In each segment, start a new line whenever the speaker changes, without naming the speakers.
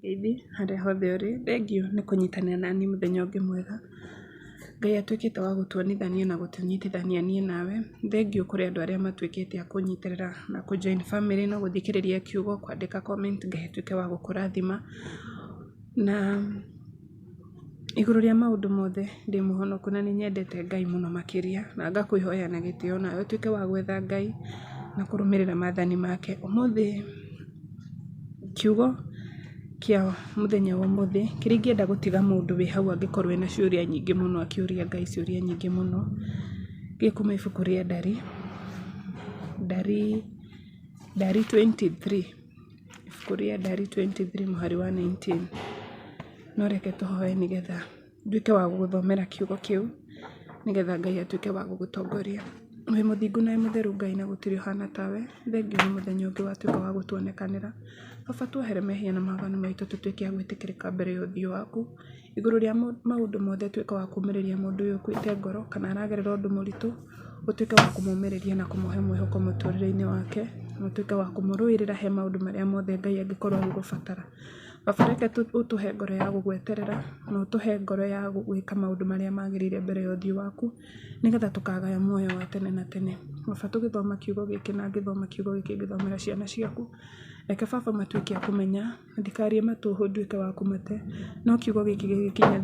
Ngeithi harĩa hothe ũrĩ, thengio nĩ kũnyitanĩra naniĩ mũthenya ũngĩ mwega. Ngai atuĩkĩte wa gũtuonithania na gũtũnyitithania niĩ nawe. Thengio kũrĩ andũ arĩa matuĩkĩte a kũnyitĩrĩra na kũ join family na gũthikĩrĩria kiugo, kwandĩka comment. Ngai atuĩke wa gũkũrathima. Na igũrũ rĩa maũndũ mothe ndĩ mũhonoku na nĩ nyendete Ngai mũno makĩria, na ngakũĩhoya na gĩtĩo nawe ũtuĩke wa gwetha Ngai na kũrũmĩrĩra maathani make. Ũmũthĩ kiugo kĩa mũthenya wa ũmũthĩ kĩrĩa ingĩenda gũtiga mũndũ wĩ hau angĩkorwo ena ciũria nyingĩ mũno, akĩũria Ngai ciũria nyingĩ mũno, gĩkuma ibuku rĩa Ndari 23, ibuku rĩa Ndari 23 mũhari wa 19. No reke tũhoe nĩgetha nduĩke wa gũgũthomera kiugo kĩu, nĩgetha Ngai atuĩke wa gũgũtongoria. Wĩ mũthingu na wĩ mũtheru Ngai, na gũtirĩ ũhana tawe. Thengio nĩ mũthenya ũngĩ watuĩka wa gũtuonekanĩra. Baba, tuohere mehia na maganu maitũ, tũtuĩke a gwĩtĩkĩrĩka mbere ya ũthiũ waku. Igũrũ rĩa maũndũ mothe tuĩka wa kũmĩrĩria mũndũ ũyũ ũkuĩte ngoro kana aragerera ũndũ mũritũ, ũtuĩke wa kũmũmĩrĩria na kũmũhe mwĩhoko mũtũrĩre-inĩ wake, na ũtuĩke wa kũmũrũĩrĩra he maũndũ marĩa mothe Ngai angĩkorwo agĩgũbatara. Baba, reke ũtũhe ngoro ya gũgweterera na ũtũhe ngoro ya gwĩka maũndũ marĩa magĩrĩire mbere ya ũthiũ waku, nĩgetha tũkagaya muoyo wa tene na tene. Baba, tũgĩthoma kiugo gĩkĩ na ngĩthoma kiugo gĩkĩ ngĩthomera ciana ciaku, reke Baba matuĩke a kũmenya, ndikarie matũhũ nduĩke wa kũmate, no kiugo gĩkĩ gĩgĩkinya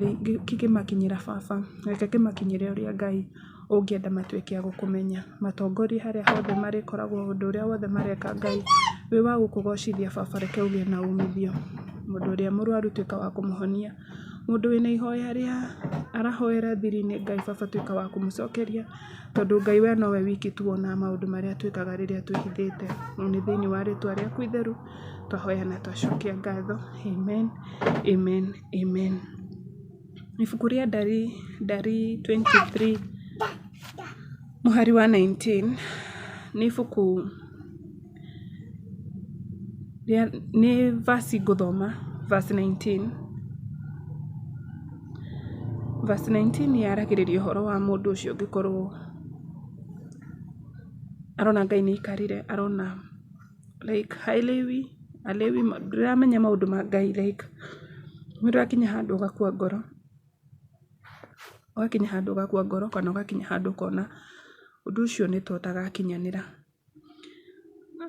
kĩmakinyĩra Baba, reke kĩmakinyĩre ũrĩa Ngai ũngĩenda matuĩke a gũkũmenya. Matongorie harĩa hothe marĩkoragwo, ũndũ ũrĩa wothe mareka Ngai wĩ wa gũkũgocithia Baba, reke ũgĩe na umithio. Mũndũ ũrĩa mũrwaru tuĩka wa kũmũhonia, mũndũ wĩna ihoya rĩa arahoera thiri-inĩ Ngai Baba tuĩka wa kũmũcokeria, tondũ Ngai we nowe wiki tuonaga maũndũ marĩa twĩkaga rĩrĩa twĩhithĩte. Nĩ thĩinĩ wa rĩtwa rĩaku itheru twahoya na twacokia ngatho. Amen, amen, amen. Ibuku rĩa Ndari 23 mũhari wa 19 nĩ ibuku nĩ verse ngũthoma, verse 19. Verse 19 yaragĩrĩria ũhoro wa mũndũ ũcio ũngĩkorwo arona Ngai nĩ aikarire, arona like Alewi ndĩramenya maũndũ ma Ngai, like nĩũrakinya handũ ũgakua ngoro, kana ũgakinya handũ ũkona ũndũ ũcio nĩ ta ũtagakinyanĩra.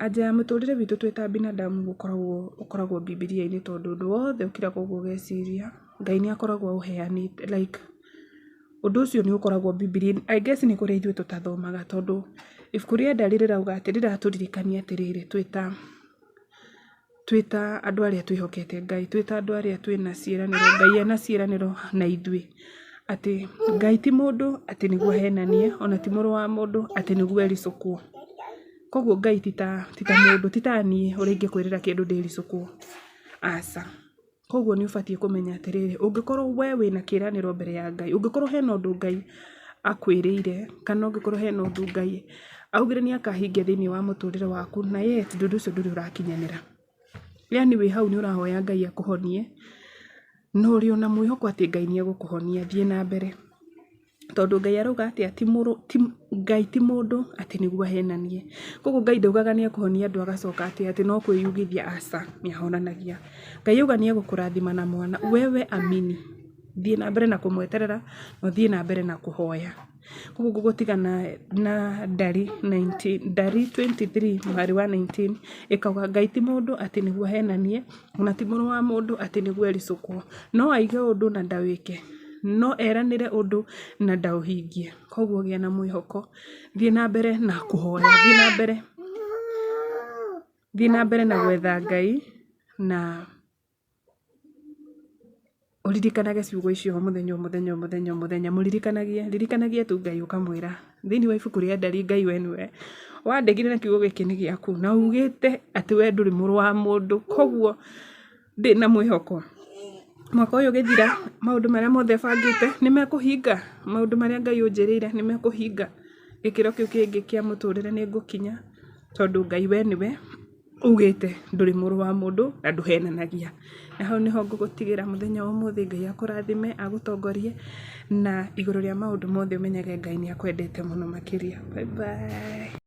Anja ya mũtũrĩre witũ twĩ ta binadamu ũkoragwo Bibilia-inĩ, tondũ ũndũ wothe ũkĩraga ũguo ũgeciria Ngai nĩ akoragwo aũheanĩte, like ũndũ ũcio nĩ ũkoragwo Bibilia. I guess nĩ kũrĩa ithuĩ tũtathomaga, tondũ ibuku rĩa Ndari rĩrauga atĩ rĩratũririkania atĩrĩrĩ, twĩ ta andũ arĩa twĩhokete Ngai, twĩ ta andũ arĩa twĩna ciĩranĩro, Ngai ena ciĩranĩro na ithuĩ, atĩ Ngai ti mũndũ atĩ nĩguo ahenanie, ona ti mũrũ wa mũndũ atĩ nĩguo ericũkwo. Koguo Ngai ti ta mũndũ, ti ta niĩ ũrĩa ingĩkwĩrĩra kĩndũ ndĩricũkwo, aca. Koguo nĩ ũbatiĩ kũmenya atĩrĩrĩ, ũngĩkorwo we wĩna kĩĩranĩro mbere ya Ngai, ũngĩkorwo hena ũndũ Ngai akwĩrĩire, kana ũngĩkorwo hena ũndũ Ngai augire nĩ akahingia thĩinĩ wa mũtũrĩre waku, na yet ũndũ ũcio ndũrĩ ũrakinyanĩra, yani wĩ hau nĩ ũrahoya Ngai akũhonie, no ũrĩ ona mwĩhoko atĩ Ngai nĩ egũkũhonia, thiĩ na mbere, tondũ Ngai arauga atĩ Ngai ti mũndũ atĩ nĩguo ahenanie. Koguo Ngai ndaugaga nĩ ekũhonia andũ agacoka atĩ no kwĩyugithia, aca, nĩ ahonanagia. Ngai auga nĩ egũkũrathima na mwana, wewe amini, thiĩ na mbere na kũmweterera, na thiĩ na mbere na kũhoya. Koguo ngũgũtiga na Ndari 23 mũhari wa 19 ĩkauga Ngai ti mũndũ atĩ nĩguo ahenanie, ona ti mũrũ wa mũndũ atĩ nĩguo ericũkwo, no aige ũndũ na ndawĩke, no eranĩre ũndũ na ndaũhingie. Koguo gĩa na mwĩhoko, thiĩ na mbere na kũhoya, thiĩ na mbere na gwetha Ngai, na ũririkanage ciugo icio mũthenya, ririkanagie tu Ngai ũkamwĩra thĩinĩ wa ibuku rĩa Ndari, Ngai we nĩwe wandĩkire na kiugo gĩkĩ nĩ gĩaku, na ugĩte atĩ we ndũrĩ mũrũ wa mũndũ. Koguo ndĩ na mwĩhoko mwaka ũyũ ũgĩthira, maũndũ marĩa mothe bangĩte nĩ mekũhinga, maũndũ marĩa Ngai ũnjĩrĩire nĩ mekũhinga, gĩkĩro kĩu kĩngĩ kĩa mũtũrĩre nĩ ngũkinya, tondũ Ngai we nĩwe ugĩte ndũrĩ mũrũ wa mũndũ na ndũhenanagia. Na hau nĩho ngũgũtigĩra mũthenya wa ũmũthĩ. Ngai akũrathime, agũtongorie, na igũrũ rĩa maũndũ mothe ũmenyage Ngai nĩ akwendete mũno makĩria. Bye bye.